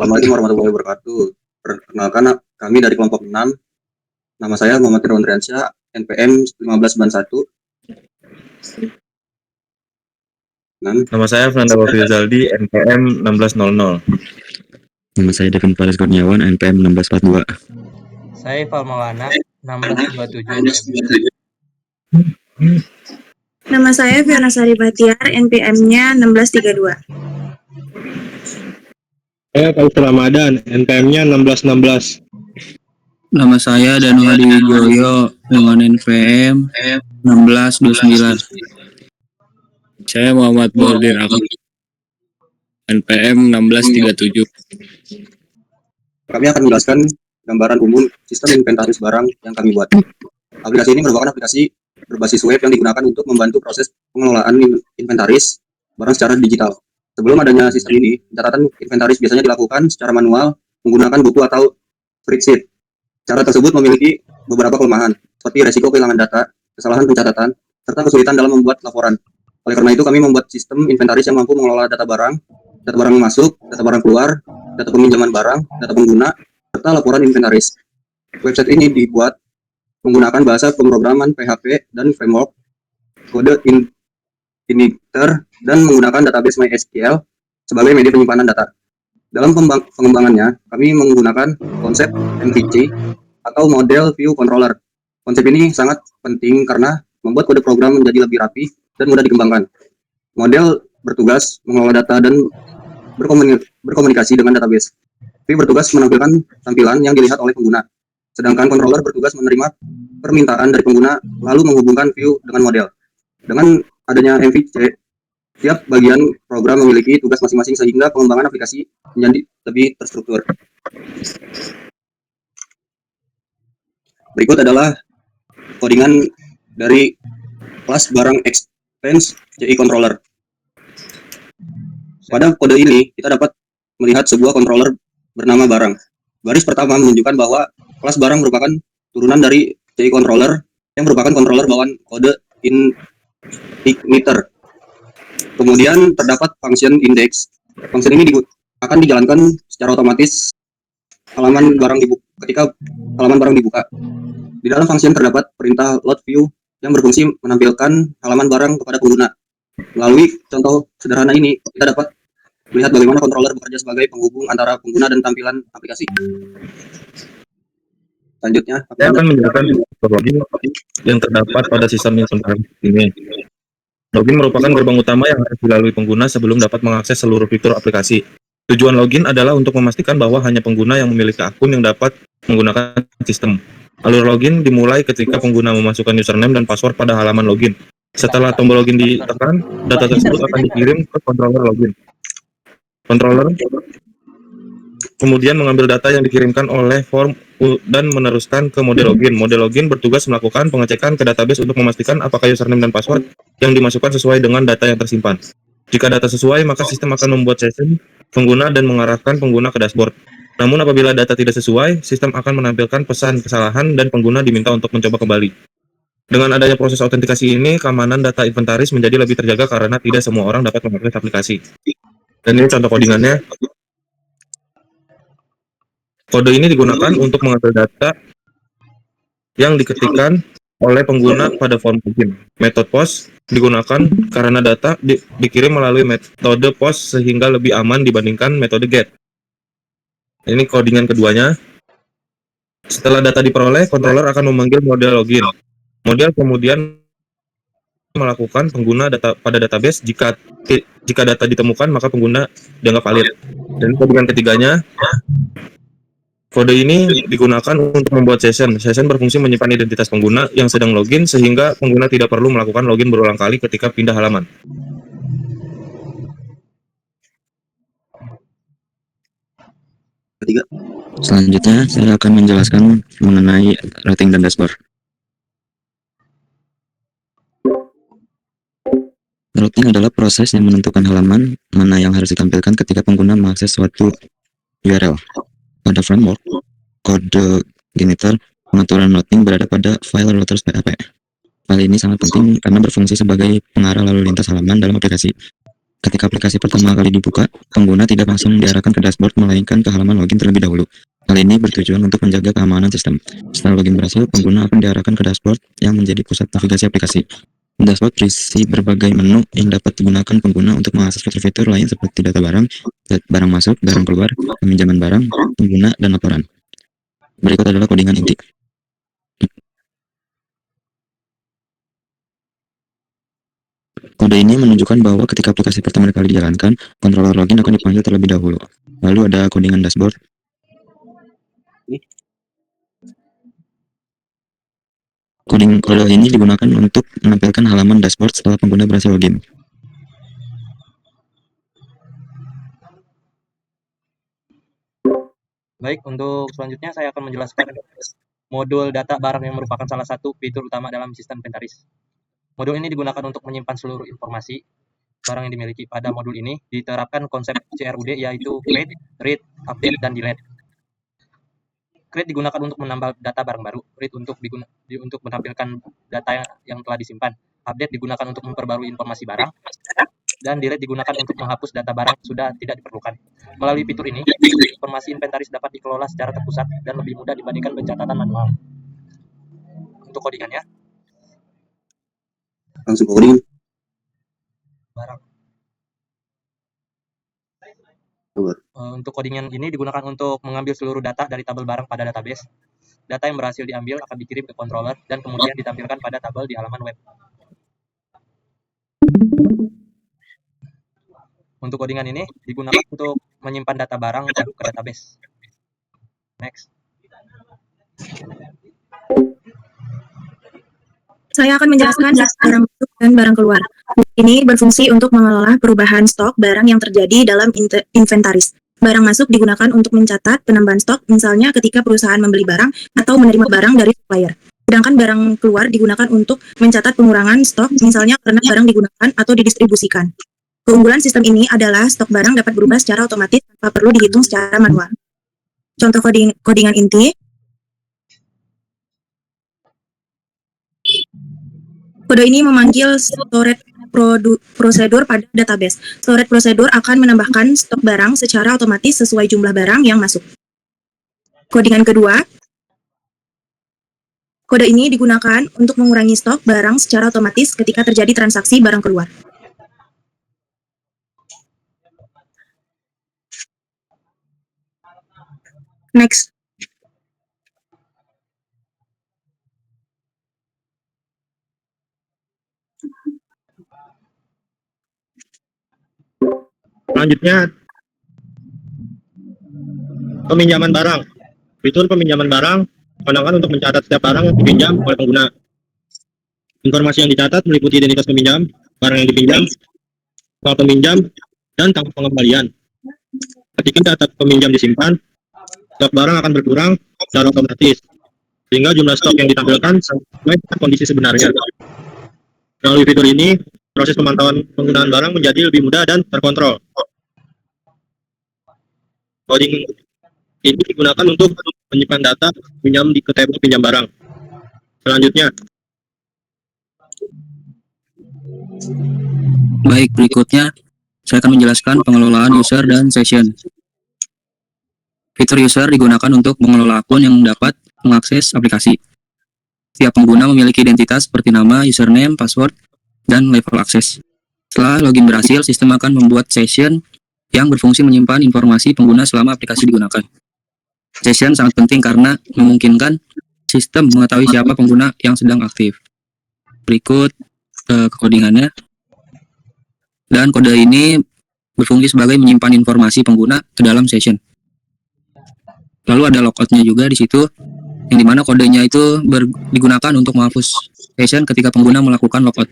Assalamualaikum warahmatullahi wabarakatuh. Perkenalkan, kami dari kelompok 6. Nama saya Muhammad Irwan Driansyah, NPM 1591. Nama saya Fernanda Wafi Zaldi, NPM 1600. Nama saya Devin Faris Kurniawan, NPM 1642. Saya Ival Maulana, 1627 NPM. Nama saya Fiona Sari Batiar, NPM-nya 1632. Saya Faisal Ramadan, NPM-nya 1616. Nama saya Danu Hadi Wijoyo dengan NPM 1629. Saya Muhammad Bordir Akam, NPM 1637. Kami akan menjelaskan gambaran umum sistem inventaris barang yang kami buat. Aplikasi ini merupakan aplikasi berbasis web yang digunakan untuk membantu proses pengelolaan inventaris barang secara digital. Sebelum adanya sistem ini, pencatatan inventaris biasanya dilakukan secara manual menggunakan buku atau spreadsheet. Cara tersebut memiliki beberapa kelemahan, seperti resiko kehilangan data, kesalahan pencatatan, serta kesulitan dalam membuat laporan. Oleh karena itu, kami membuat sistem inventaris yang mampu mengelola data barang masuk, data barang keluar, data peminjaman barang, data pengguna, serta laporan inventaris. Website ini dibuat menggunakan bahasa pemrograman PHP dan framework kode injector dan menggunakan database MySQL sebagai media penyimpanan data. Dalam pengembangannya, kami menggunakan konsep MVC atau Model View Controller. Konsep ini sangat penting karena membuat kode program menjadi lebih rapi dan mudah dikembangkan. Model bertugas mengelola data dan berkomunikasi dengan database. View bertugas menampilkan tampilan yang dilihat oleh pengguna. Sedangkan controller bertugas menerima permintaan dari pengguna lalu menghubungkan view dengan model. Dengan adanya MVC, tiap bagian program memiliki tugas masing-masing sehingga pengembangan aplikasi menjadi lebih terstruktur. Berikut adalah codingan dari kelas barang expense CI controller. Pada kode ini kita dapat melihat sebuah controller bernama barang. Baris pertama menunjukkan bahwa kelas barang merupakan turunan dari CI controller yang merupakan controller bawaan kode igniter. Kemudian terdapat function index. Function ini akan dijalankan secara otomatis ketika halaman barang dibuka. Di dalam function terdapat perintah load view yang berfungsi menampilkan halaman barang kepada pengguna. Melalui contoh sederhana ini, kita dapat melihat bagaimana controller bekerja sebagai penghubung antara pengguna dan tampilan aplikasi. Selanjutnya, saya akan menjelaskan login yang terdapat pada sistem inventaris ini. Login merupakan gerbang utama yang harus dilalui pengguna sebelum dapat mengakses seluruh fitur aplikasi. Tujuan login adalah untuk memastikan bahwa hanya pengguna yang memiliki akun yang dapat menggunakan sistem. Alur login dimulai ketika pengguna memasukkan username dan password pada halaman login. Setelah tombol login ditekan, data tersebut akan dikirim ke controller login. Controller kemudian mengambil data yang dikirimkan oleh form dan meneruskan ke model login. Model login bertugas melakukan pengecekan ke database untuk memastikan apakah username dan password yang dimasukkan sesuai dengan data yang tersimpan. Jika data sesuai, maka sistem akan membuat session pengguna dan mengarahkan pengguna ke dashboard. Namun apabila data tidak sesuai, sistem akan menampilkan pesan kesalahan dan pengguna diminta untuk mencoba kembali. Dengan adanya proses autentikasi ini, keamanan data inventaris menjadi lebih terjaga karena tidak semua orang dapat mengakses aplikasi. Dan ini contoh codingannya. Kode ini digunakan untuk mengambil data yang diketikkan oleh pengguna pada form login. Metode POST digunakan karena data dikirim melalui metode POST sehingga lebih aman dibandingkan metode GET. Ini codingan keduanya. Setelah data diperoleh, controller akan memanggil model login. Model kemudian melakukan pengguna data pada database. Jika data ditemukan, maka pengguna dianggap valid. Dan codingan ketiganya, kode ini digunakan untuk membuat session. Session berfungsi menyimpan identitas pengguna yang sedang login sehingga pengguna tidak perlu melakukan login berulang kali ketika pindah halaman. Selanjutnya, saya akan menjelaskan mengenai routing dan dashboard. Routing adalah proses yang menentukan halaman mana yang harus ditampilkan ketika pengguna mengakses suatu URL. Pada framework kode Gniter, pengaturan routing berada pada file routers PHP. File ini sangat penting karena berfungsi sebagai pengarah lalu lintas halaman dalam aplikasi. Ketika aplikasi pertama kali dibuka, pengguna tidak langsung diarahkan ke dashboard, melainkan ke halaman login terlebih dahulu. Hal ini bertujuan untuk menjaga keamanan sistem. Setelah login berhasil, pengguna akan diarahkan ke dashboard yang menjadi pusat navigasi aplikasi. Dashboard berisi berbagai menu yang dapat digunakan pengguna untuk mengakses fitur-fitur lain seperti data barang, barang masuk, barang keluar, peminjaman barang, pengguna, dan laporan. Berikut adalah kodingan inti. Kode ini menunjukkan bahwa ketika aplikasi pertama kali dijalankan, controller login akan dipanggil terlebih dahulu. Lalu ada kodingan dashboard. Kode ini digunakan untuk menampilkan halaman dashboard setelah pengguna berhasil login. Baik, untuk selanjutnya saya akan menjelaskan modul data barang yang merupakan salah satu fitur utama dalam sistem inventaris. Modul ini digunakan untuk menyimpan seluruh informasi barang yang dimiliki. Pada modul ini diterapkan konsep CRUD, yaitu create, read, update, dan delete. Create digunakan untuk menambah data barang baru, read untuk menampilkan data yang telah disimpan, update digunakan untuk memperbarui informasi barang, dan delete digunakan untuk menghapus data barang sudah tidak diperlukan. Melalui fitur ini, informasi inventaris dapat dikelola secara terpusat dan lebih mudah dibandingkan pencatatan manual. Untuk kodingannya, Langsung coding. barang. Coba. Untuk kodingan ini digunakan untuk mengambil seluruh data dari tabel barang pada database. Data yang berhasil diambil akan dikirim ke controller dan kemudian ditampilkan pada tabel di halaman web. Untuk kodingan ini digunakan untuk menyimpan data barang baru ke database. Next. Saya akan menjelaskan barang masuk dan barang keluar. Ini berfungsi untuk mengelola perubahan stok barang yang terjadi dalam inventaris. Barang masuk digunakan untuk mencatat penambahan stok, misalnya ketika perusahaan membeli barang atau menerima barang dari supplier. Sedangkan barang keluar digunakan untuk mencatat pengurangan stok, misalnya karena barang digunakan atau didistribusikan. Keunggulan sistem ini adalah stok barang dapat berubah secara otomatis tanpa perlu dihitung secara manual. Contoh kodingan inti. Kode ini memanggil storage prosedur pada database. Storage prosedur akan menambahkan stok barang secara otomatis sesuai jumlah barang yang masuk. Kodingan kedua. Kode ini digunakan untuk mengurangi stok barang secara otomatis ketika terjadi transaksi barang keluar. Next. Selanjutnya, peminjaman barang. Fitur peminjaman barang digunakan untuk mencatat setiap barang yang dipinjam oleh pengguna. Informasi yang dicatat meliputi identitas peminjam, barang yang dipinjam, soal peminjam, dan tanggal pengembalian. Ketika data peminjam disimpan, stok barang akan berkurang secara otomatis, sehingga jumlah stok yang ditampilkan sesuai dengan kondisi sebenarnya. Melalui fitur ini, proses pemantauan penggunaan barang menjadi lebih mudah dan terkontrol. Coding ini digunakan untuk menyimpan data pinjam di table pinjam barang. Selanjutnya, Baik, berikutnya saya akan menjelaskan pengelolaan user dan session. Fitur user digunakan untuk mengelola akun yang dapat mengakses aplikasi. Setiap pengguna memiliki identitas seperti nama, username, password, dan level akses. Setelah login berhasil, sistem akan membuat session yang berfungsi menyimpan informasi pengguna selama aplikasi digunakan. Session sangat penting karena memungkinkan sistem mengetahui siapa pengguna yang sedang aktif. Berikut kodingannya. Dan kode ini berfungsi sebagai menyimpan informasi pengguna ke dalam session. Lalu ada logoutnya juga di situ, yang dimana kodenya itu digunakan untuk menghapus session ketika pengguna melakukan logout.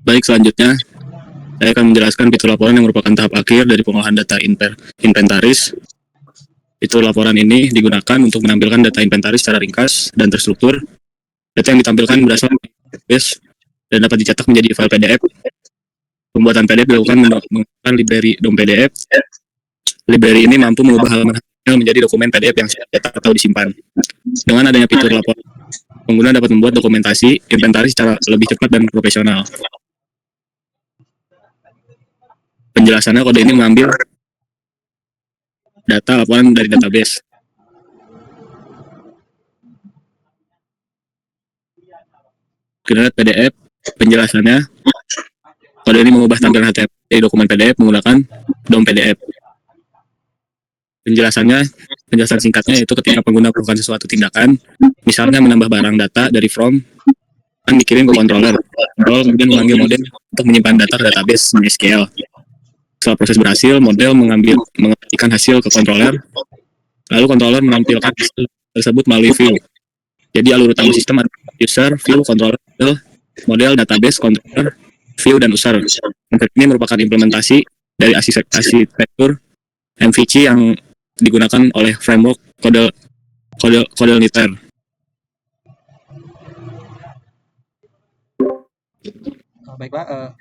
Baik, selanjutnya saya akan menjelaskan fitur laporan yang merupakan tahap akhir dari pengolahan data inventaris. Fitur laporan ini digunakan untuk menampilkan data inventaris secara ringkas dan terstruktur. Data yang ditampilkan berasal dari database dan dapat dicetak menjadi file PDF. Pembuatan PDF dilakukan menggunakan library DOM PDF. Library ini mampu mengubah halaman menjadi dokumen PDF yang siap cetak atau disimpan. Dengan adanya fitur laporan, pengguna dapat membuat dokumentasi inventaris secara lebih cepat dan profesional. Penjelasannya, kode ini mengambil data laporan dari database. Generate PDF, penjelasannya, kode ini mengubah tampilan HTML dari dokumen PDF menggunakan DOM PDF. Penjelasan singkatnya yaitu ketika pengguna melakukan sesuatu tindakan, misalnya menambah barang data dari from, akan dikirim ke controller. Controller kemudian memanggil model untuk menyimpan data ke database MySQL. Setelah proses berhasil, model mengembalikan hasil ke controller, lalu controller menampilkan hasil tersebut melalui view. Jadi alur utama sistem ada user, view, controller, model, database, controller, view, dan user. Ini merupakan implementasi dari arsitektur MVC yang digunakan oleh framework CodelKnitter. Baiklah,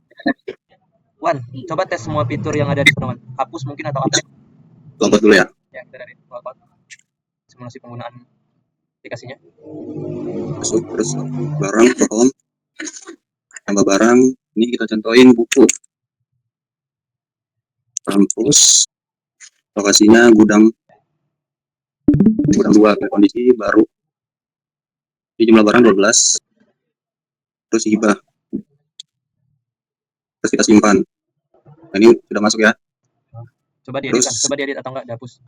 Wan, coba tes semua fitur yang ada di Wan. Hapus mungkin atau update. Lompat dulu ya. Ya, kita dari lompat. Simulasi penggunaan aplikasinya. Masuk terus barang ke home. Tambah barang. Ini kita contohin buku. Kampus. Lokasinya gudang 2, kondisi baru. Ini jumlah barang 12. Terus hibah. Terus kita simpan. Nah, ini sudah masuk ya. Coba diedit, coba diedit atau enggak dihapus.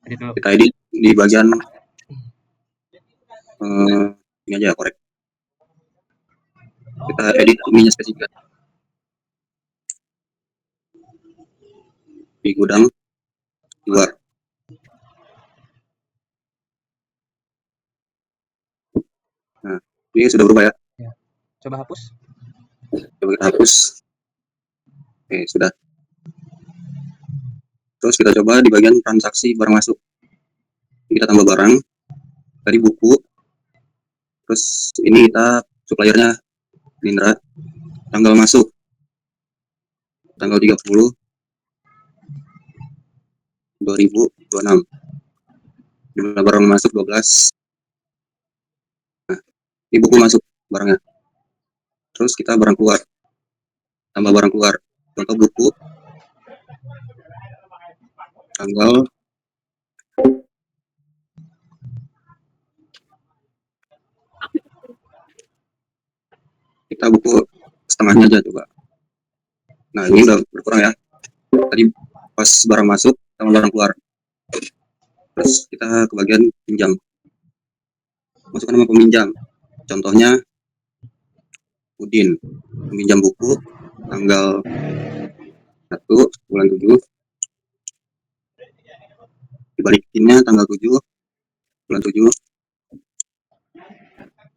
Edit dulu. Kita edit di bagian ini aja, korek. Kita edit ininya spesifik di gudang 2. Nah, ini sudah berubah ya. Coba hapus. Coba kita hapus. Oke, sudah. Terus kita coba di bagian transaksi barang masuk. Ini kita tambah barang dari buku. Terus ini kita suppliernya Lindra. Tanggal masuk tanggal 30 2026. Jumlah barang masuk 12. Nah, ini buku masuk barangnya. Terus kita barang keluar. Tambah barang keluar. Contoh buku. Tanggal kita buku setengahnya aja coba. Nah, ini udah berkurang ya. Tadi pas barang masuk sama barang keluar. Terus kita ke bagian pinjam. Masukkan nama peminjam. Contohnya Udin. Meminjam buku tanggal 1 bulan 7. Dibalikinnya tanggal 7 bulan 7.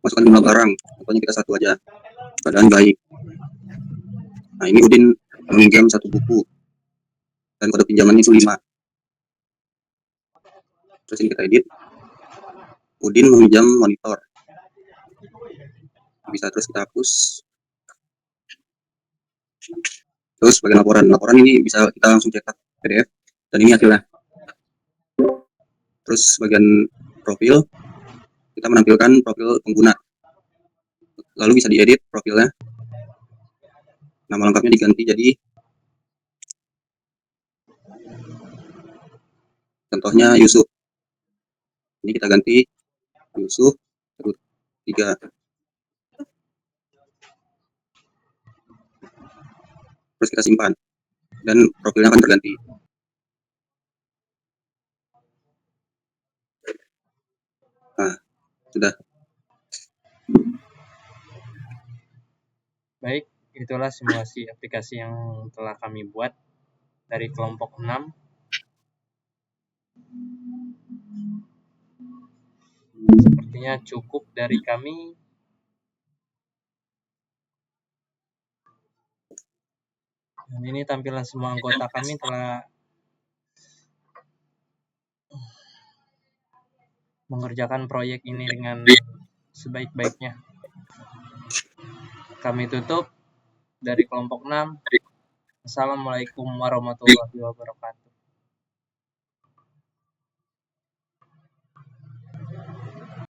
Masukkan jumlah barang. Pokoknya kita satu aja. Keadaan baik. Nah, ini Udin meminjam 1 buku. Dan kode pinjaman itu 5. Terus ini kita edit. Udin meminjam monitor. Bisa terus kita hapus. Terus bagian laporan. Laporan ini bisa kita langsung cetak PDF. Dan ini hasilnya. Terus bagian profil. Kita menampilkan profil pengguna. Lalu bisa diedit profilnya. Nama lengkapnya diganti jadi contohnya Yusuf. Ini kita ganti Yusuf 3. Terus kita simpan dan profilnya akan terganti. Nah, sudah. Baik, itulah simulasi aplikasi yang telah kami buat dari kelompok 6. Sepertinya cukup dari kami. Dan ini tampilan semua anggota kami telah mengerjakan proyek ini dengan sebaik-baiknya. Kami tutup dari kelompok 6. Assalamualaikum warahmatullahi wabarakatuh.